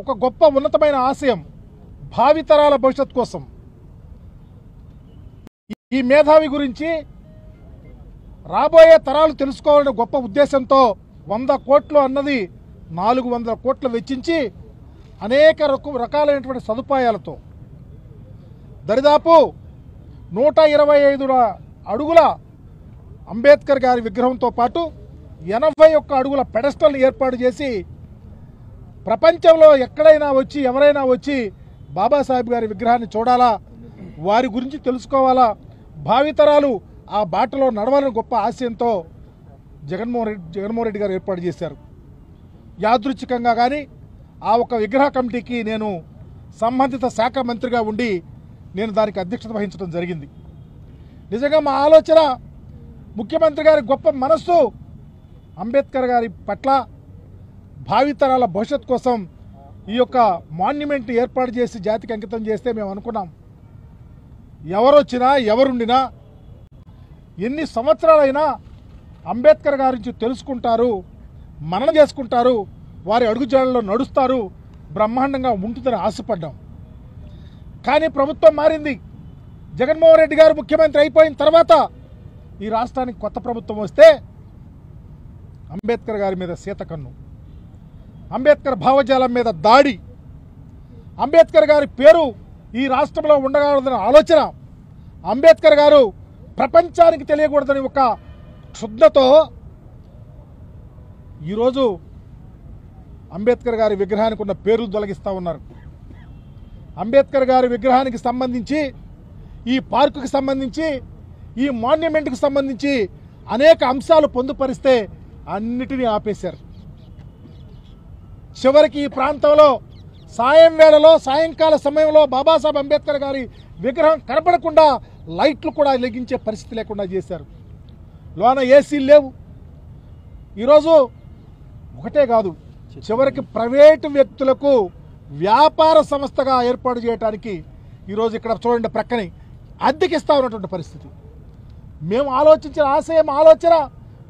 ఒక గొప్ప ఉన్నతమైన ఆశయం, భావితరాల భవిష్యత్ కోసం. ఈ మేధావి గురించి రాబోయే తరాలు తెలుసుకోవాలనే గొప్ప ఉద్దేశంతో 100 కోట్లు అన్నది 400 కోట్లు వెచ్చించి అనేక రకాలైనటువంటి సదుపాయాలతో దరిదాపు 125 అడుగుల అంబేద్కర్ గారి విగ్రహంతో పాటు 81 అడుగుల పెడస్టల్ని ఏర్పాటు చేసి ప్రపంచంలో ఎక్కడైనా వచ్చి ఎవరైనా వచ్చి బాబాసాహెబ్ గారి విగ్రహాన్ని చూడాలా, వారి గురించి తెలుసుకోవాలా, భావితరాలు ఆ బాటలో నడవాలని గొప్ప ఆశయంతో జగన్మోహన్ రెడ్డి గారు ఏర్పాటు చేశారు. యాదృచ్ఛికంగా కానీ ఆ ఒక విగ్రహ కమిటీకి నేను సంబంధిత శాఖ మంత్రిగా ఉండి నేను దానికి అధ్యక్షత వహించడం జరిగింది. నిజంగా మా ఆలోచన, ముఖ్యమంత్రి గారి గొప్ప మనస్సు అంబేద్కర్ గారి పట్ల భావితరాల భవిష్యత్ కోసం ఈ యొక్క మాన్యుమెంట్ ఏర్పాటు చేసి జాతికి అంకితం చేస్తే మేము అనుకున్నాం, ఎవరొచ్చినా ఎవరుండినా ఎన్ని సంవత్సరాలైనా అంబేద్కర్ గారి నుంచి తెలుసుకుంటారు, మనన చేసుకుంటారు, వారి అడుగుజాడల్లో నడుస్తారు, బ్రహ్మాండంగా ఉంటుందని ఆశపడ్డాం. కానీ ప్రభుత్వం మారింది. జగన్మోహన్ రెడ్డి గారు ముఖ్యమంత్రి అయిపోయిన తర్వాత ఈ రాష్ట్రానికి కొత్త ప్రభుత్వం వస్తే అంబేద్కర్ గారి మీద సీతకన్ను, అంబేద్కర్ భావజాలం మీద దాడి, అంబేద్కర్ గారి పేరు ఈ రాష్ట్రంలో ఉండకూడదనే ఆలోచన, అంబేద్కర్ గారు ప్రపంచానికి తెలియకూడదని ఒక క్షుద్ధతో ఈరోజు అంబేద్కర్ గారి విగ్రహానికి ఉన్న పేర్లు తొలగిస్తూ ఉన్నారు. అంబేద్కర్ గారి విగ్రహానికి సంబంధించి, ఈ పార్కుకి సంబంధించి, ఈ మాన్యుమెంట్కి సంబంధించి అనేక అంశాలు పొందుపరిస్తే అన్నిటినీ ఆపేశారు. చివరికి ఈ ప్రాంతంలో సాయంకాల సమయంలో బాబాసాహెబ్ అంబేద్కర్ గారి విగ్రహం కనపడకుండా లైట్లు కూడా వెలిగించే పరిస్థితి లేకుండా చేశారు. లోన ఏసీలు లేవు. ఈరోజు ఒకటే కాదు, చివరికి ప్రైవేటు వ్యక్తులకు వ్యాపార సంస్థగా ఏర్పాటు చేయడానికి ఈరోజు ఇక్కడ చూడండి ప్రక్కనే అద్దెకిస్తా ఉన్నటువంటి పరిస్థితి. మేము ఆలోచించిన ఆలోచన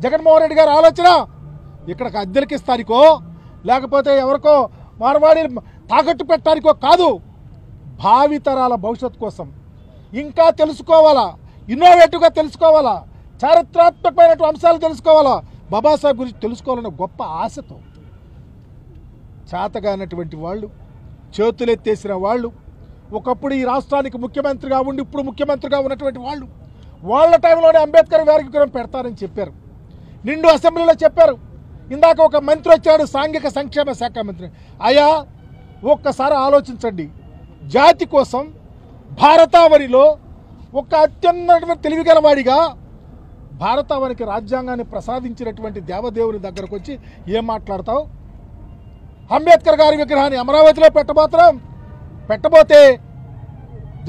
జగన్మోహన్ రెడ్డి గారి ఆలోచన ఇక్కడికి అద్దెలకిస్తానికో లేకపోతే ఎవరికో మార్వాడి తాకట్టు పెట్టడానికో కాదు, భావితరాల భవిష్యత్ కోసం ఇంకా తెలుసుకోవాలా, ఇన్నోవేటివ్గా తెలుసుకోవాలా, చారిత్రాత్మకమైనటువంటి అంశాలు తెలుసుకోవాలా, బాబాసాహెబ్ గురించి తెలుసుకోవాలన్న గొప్ప ఆశతో చేతగానటువంటి వాళ్ళు, చేతులెత్తేసిన వాళ్ళు, ఒకప్పుడు ఈ రాష్ట్రానికి ముఖ్యమంత్రిగా ఉండి ఇప్పుడు ముఖ్యమంత్రిగా ఉన్నటువంటి వాళ్ళు, వాళ్ళ టైంలోనే అంబేద్కర్ గారికి విగ్రహం పెడతారని చెప్పారు. నిండు అసెంబ్లీలో చెప్పారు. ఇందాక ఒక మంత్రి వచ్చాడు, సాంఘిక సంక్షేమ శాఖ మంత్రి. అయ్యా ఒక్కసారి ఆలోచించండి, జాతి కోసం భారతావనిలో ఒక అత్యున్నత తెలివిగల వాడిగా భారతావనికి రాజ్యాంగాన్ని ప్రసాదించినటువంటి దేవదేవుని దగ్గరకు వచ్చి ఏం మాట్లాడతావు? అంబేద్కర్ గారి విగ్రహాన్ని అమరావతిలో పెట్టబోతే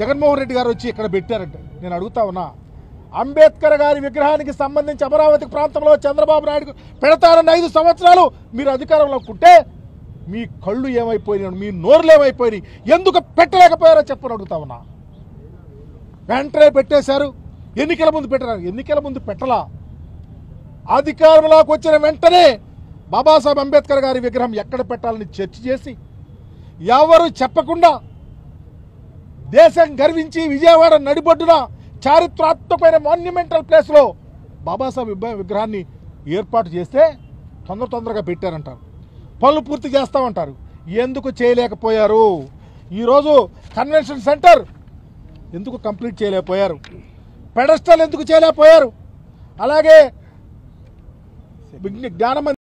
జగన్మోహన్ రెడ్డి గారు వచ్చి ఇక్కడ పెట్టారంట. నేను అడుగుతా ఉన్నా, అంబేద్కర్ గారి విగ్రహానికి సంబంధించి అమరావతి ప్రాంతంలో చంద్రబాబు నాయుడు పెడతారన్న 5 సంవత్సరాలు మీరు అధికారంలో ఉంటే మీ కళ్ళు ఏమైపోయినాయి, మీ నోరులు ఏమైపోయినాయి, ఎందుకు పెట్టలేకపోయారో చెప్పని అడుగుతా ఉన్నా. వెంటనే పెట్టేశారు. ఎన్నికల ముందు పెట్టారు. ఎన్నికల ముందు పెట్టలా, అధికారంలోకి వచ్చిన వెంటనే బాబాసాహెబ్ అంబేద్కర్ గారి విగ్రహం ఎక్కడ పెట్టాలని చర్చ చేసి ఎవరు చెప్పకుండా దేశం గర్వించి విజయవాడ నడిబొడ్డున చారిత్రాత్మకమైన మాన్యుమెంటల్ ప్లేస్లో బాబాసాహెబ్ విగ్రహాన్ని ఏర్పాటు చేస్తే తొందరగా పెట్టారంటారు, పనులు పూర్తి చేస్తామంటారు. ఎందుకు చేయలేకపోయారు? ఈరోజు కన్వెన్షన్ సెంటర్ ఎందుకు కంప్లీట్ చేయలేకపోయారు? పెడస్టల్ ఎందుకు చేయలేకపోయారు? అలాగే జ్ఞాన